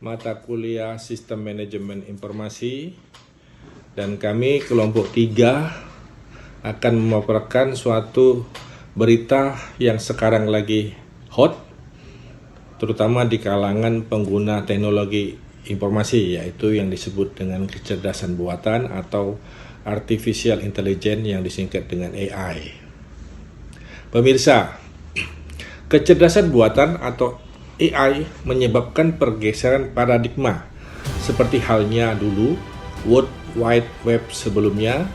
mata kuliah Sistem Manajemen Informasi, dan kami kelompok 3 akan memaparkan suatu berita yang sekarang lagi hot, terutama di kalangan pengguna teknologi informasi, yaitu yang disebut dengan kecerdasan buatan atau Artificial Intelligence yang disingkat dengan AI. Pemirsa, kecerdasan buatan atau AI menyebabkan pergeseran paradigma, seperti halnya dulu World Wide Web sebelumnya.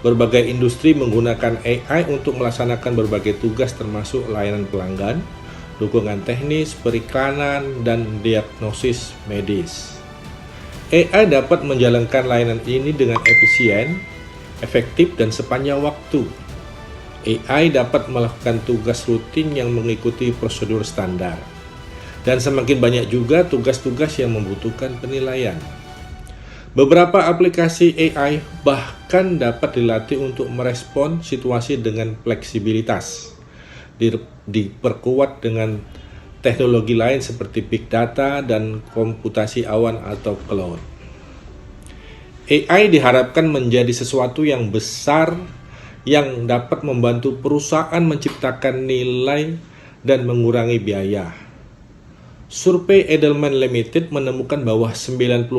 Berbagai industri menggunakan AI untuk melaksanakan berbagai tugas termasuk layanan pelanggan, dukungan teknis, periklanan, dan diagnosis medis. AI dapat menjalankan layanan ini dengan efisien, efektif, dan sepanjang waktu. AI dapat melakukan tugas rutin yang mengikuti prosedur standar. Dan semakin banyak juga tugas-tugas yang membutuhkan penilaian. Beberapa aplikasi AI bahkan dapat dilatih untuk merespon situasi dengan fleksibilitas. Diperkuat dengan teknologi lain seperti big data dan komputasi awan atau cloud. AI diharapkan menjadi sesuatu yang besar yang dapat membantu perusahaan menciptakan nilai dan mengurangi biaya. Survei Edelman Limited menemukan bahwa 91%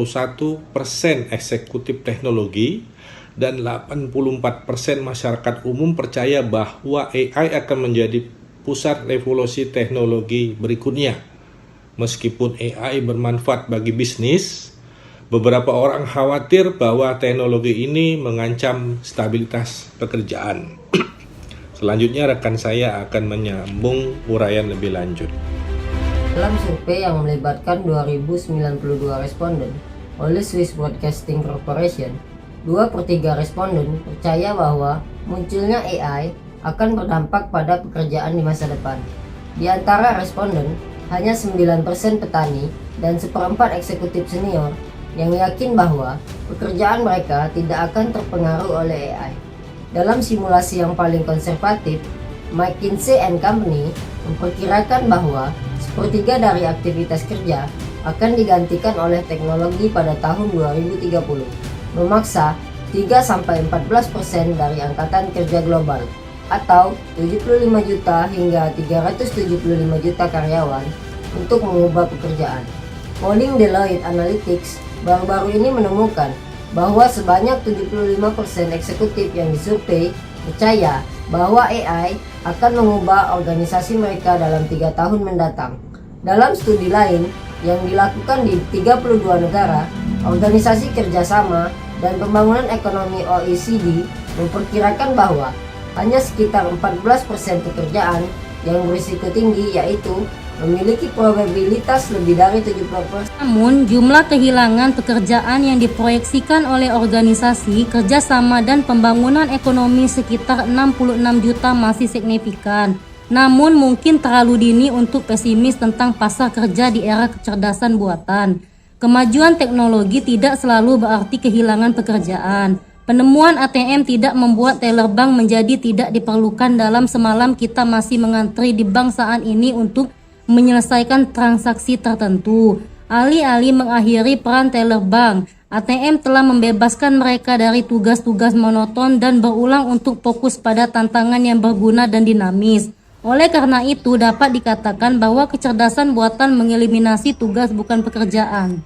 eksekutif teknologi dan 84% masyarakat umum percaya bahwa AI akan menjadi pusat revolusi teknologi berikutnya. Meskipun AI bermanfaat bagi bisnis, beberapa orang khawatir bahwa teknologi ini mengancam stabilitas pekerjaan. Selanjutnya rekan saya akan menyambung uraian lebih lanjut. Dalam survei yang melibatkan 2092 responden oleh Swiss Broadcasting Corporation, 2/3 responden percaya bahwa munculnya AI akan berdampak pada pekerjaan di masa depan. Di antara responden, hanya 9% petani dan 1/4 eksekutif senior yang yakin bahwa pekerjaan mereka tidak akan terpengaruh oleh AI. Dalam simulasi yang paling konservatif, McKinsey & Company memperkirakan bahwa 1/3 dari aktivitas kerja akan digantikan oleh teknologi pada tahun 2030, memaksa 3-14% dari angkatan kerja global atau 75 juta hingga 375 juta karyawan untuk mengubah pekerjaan. Polling Deloitte Analytics baru-baru ini menemukan bahwa sebanyak 75% eksekutif yang disurvei percaya bahwa AI akan mengubah organisasi mereka dalam 3 tahun mendatang. Dalam studi lain yang dilakukan di 32 negara, Organisasi Kerjasama dan Pembangunan Ekonomi OECD memperkirakan bahwa hanya sekitar 14% pekerjaan yang berisiko tinggi, yaitu memiliki probabilitas lebih dari 70%. Namun, jumlah kehilangan pekerjaan yang diproyeksikan oleh Organisasi Kerjasama dan Pembangunan Ekonomi sekitar 66 juta masih signifikan. Namun, mungkin terlalu dini untuk pesimis tentang pasar kerja di era kecerdasan buatan. Kemajuan teknologi tidak selalu berarti kehilangan pekerjaan. Penemuan ATM tidak membuat teller bank menjadi tidak diperlukan. Dalam semalam kita masih mengantri di bank saat ini untuk menyelesaikan transaksi tertentu. Alih-alih mengakhiri peran teller bank, ATM telah membebaskan mereka dari tugas-tugas monoton dan berulang untuk fokus pada tantangan yang berguna dan dinamis. Oleh karena itu, dapat dikatakan bahwa kecerdasan buatan mengeliminasi tugas bukan pekerjaan.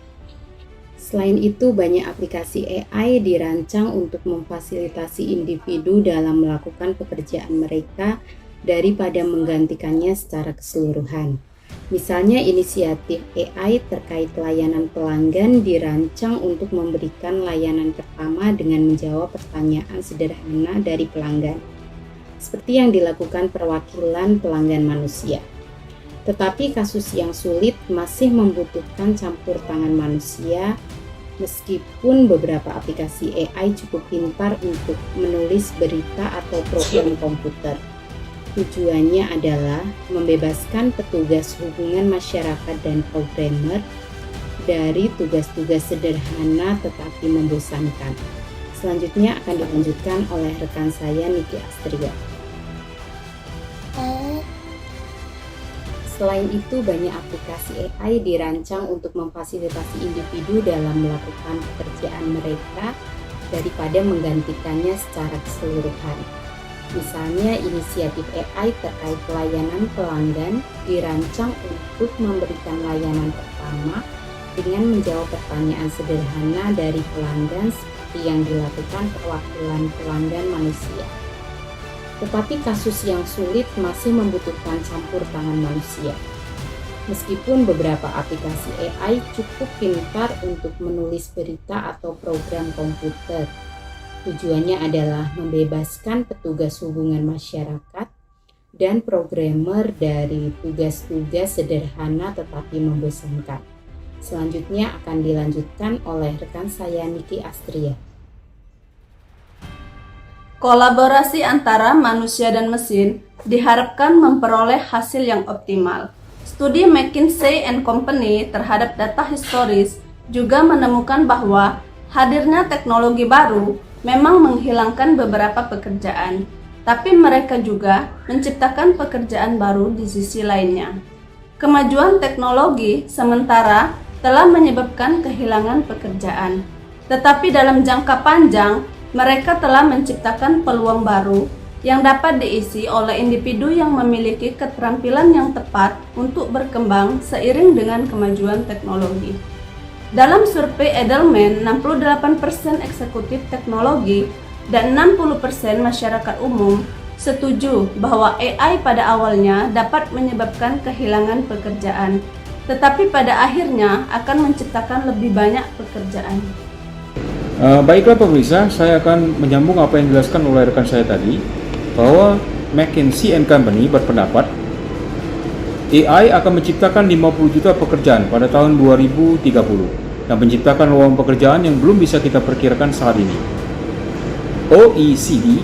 Selain itu, banyak aplikasi AI dirancang untuk memfasilitasi individu dalam melakukan pekerjaan mereka daripada menggantikannya secara keseluruhan. Misalnya, inisiatif AI terkait layanan pelanggan dirancang untuk memberikan layanan pertama dengan menjawab pertanyaan sederhana dari pelanggan, seperti yang dilakukan perwakilan pelanggan manusia. Tetapi kasus yang sulit masih membutuhkan campur tangan manusia, meskipun beberapa aplikasi AI cukup pintar untuk menulis berita atau program komputer. Tujuannya adalah membebaskan petugas hubungan masyarakat dan programmer dari tugas-tugas sederhana tetapi membosankan. Selanjutnya akan dilanjutkan oleh rekan saya Niki Astria. Selain itu, banyak aplikasi AI dirancang untuk memfasilitasi individu dalam melakukan pekerjaan mereka daripada menggantikannya secara keseluruhan. Misalnya, inisiatif AI terkait pelayanan pelanggan dirancang untuk memberikan layanan pertama dengan menjawab pertanyaan sederhana dari pelanggan seperti yang dilakukan perwakilan pelanggan manusia. Tetapi kasus yang sulit masih membutuhkan campur tangan manusia. Meskipun beberapa aplikasi AI cukup pintar untuk menulis berita atau program komputer, tujuannya adalah membebaskan petugas hubungan masyarakat dan programmer dari tugas-tugas sederhana tetapi membosankan. Selanjutnya akan dilanjutkan oleh rekan saya Niki Astria. Kolaborasi antara manusia dan mesin diharapkan memperoleh hasil yang optimal. Studi McKinsey & Company terhadap data historis juga menemukan bahwa hadirnya teknologi baru memang menghilangkan beberapa pekerjaan, tapi mereka juga menciptakan pekerjaan baru di sisi lainnya. Kemajuan teknologi sementara telah menyebabkan kehilangan pekerjaan, tetapi dalam jangka panjang mereka telah menciptakan peluang baru yang dapat diisi oleh individu yang memiliki keterampilan yang tepat untuk berkembang seiring dengan kemajuan teknologi. Dalam survei Edelman, 68% eksekutif teknologi dan 60% masyarakat umum setuju bahwa AI pada awalnya dapat menyebabkan kehilangan pekerjaan, tetapi pada akhirnya akan menciptakan lebih banyak pekerjaan. Baiklah pemirsa, saya akan menyambung apa yang dijelaskan oleh rekan saya tadi, bahwa McKinsey & Company berpendapat AI akan menciptakan 50 juta pekerjaan pada tahun 2030 dan menciptakan lowongan pekerjaan yang belum bisa kita perkirakan saat ini. OECD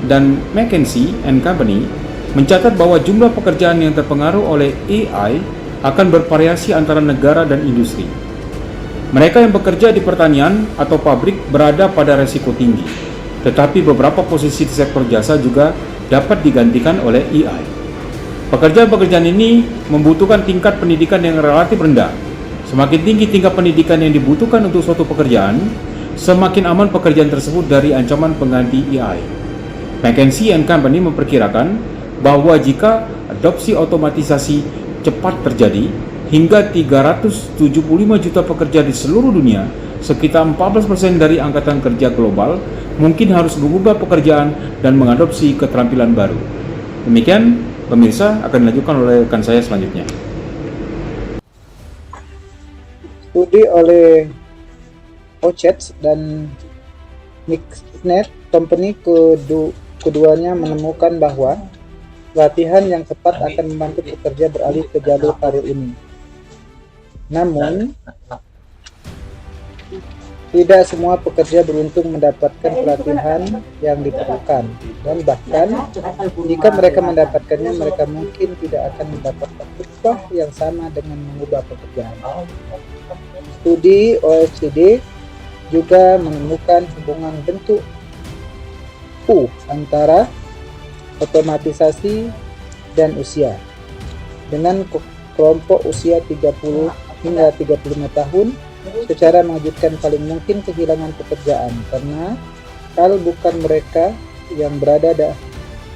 dan McKinsey & Company mencatat bahwa jumlah pekerjaan yang terpengaruh oleh AI akan bervariasi antara negara dan industri. Mereka yang bekerja di pertanian atau pabrik berada pada resiko tinggi, tetapi beberapa posisi di sektor jasa juga dapat digantikan oleh AI. Pekerjaan-pekerjaan ini membutuhkan tingkat pendidikan yang relatif rendah. Semakin tinggi tingkat pendidikan yang dibutuhkan untuk suatu pekerjaan, semakin aman pekerjaan tersebut dari ancaman pengganti AI. McKinsey & Company memperkirakan bahwa jika adopsi otomatisasi cepat terjadi, hingga 375 juta pekerja di seluruh dunia, sekitar 14% dari angkatan kerja global, mungkin harus mengubah pekerjaan dan mengadopsi keterampilan baru. Demikian, pemirsa, akan dilanjutkan oleh rekan saya selanjutnya. Studi oleh Ochets dan Mixnet Company keduanya menemukan bahwa latihan yang tepat akan membantu pekerja beralih ke jalur karir ini. Namun, tidak semua pekerja beruntung mendapatkan pelatihan yang diperlukan, dan bahkan jika mereka mendapatkannya, mereka mungkin tidak akan mendapatkan upah yang sama dengan mengubah pekerjaan. Studi OECD juga menemukan hubungan bentuk U antara otomatisasi dan usia. Dengan kelompok usia 30 hingga 35 tahun, secara mengejutkan paling mungkin kehilangan pekerjaan karena kalau bukan mereka yang berada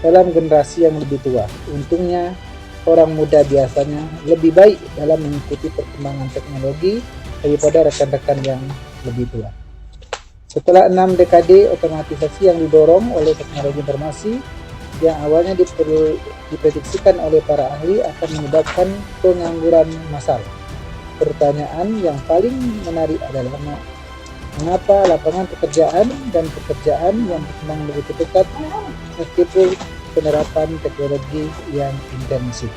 dalam generasi yang lebih tua. Untungnya, orang muda biasanya lebih baik dalam mengikuti perkembangan teknologi daripada rekan-rekan yang lebih tua. Setelah 6 dekade otomatisasi yang didorong oleh teknologi informasi yang awalnya diprediksikan oleh para ahli akan menyebabkan pengangguran massal. Pertanyaan yang paling menarik adalah mengapa lapangan pekerjaan dan pekerjaan yang berkembang begitu cepat meskipun penerapan teknologi yang intensif.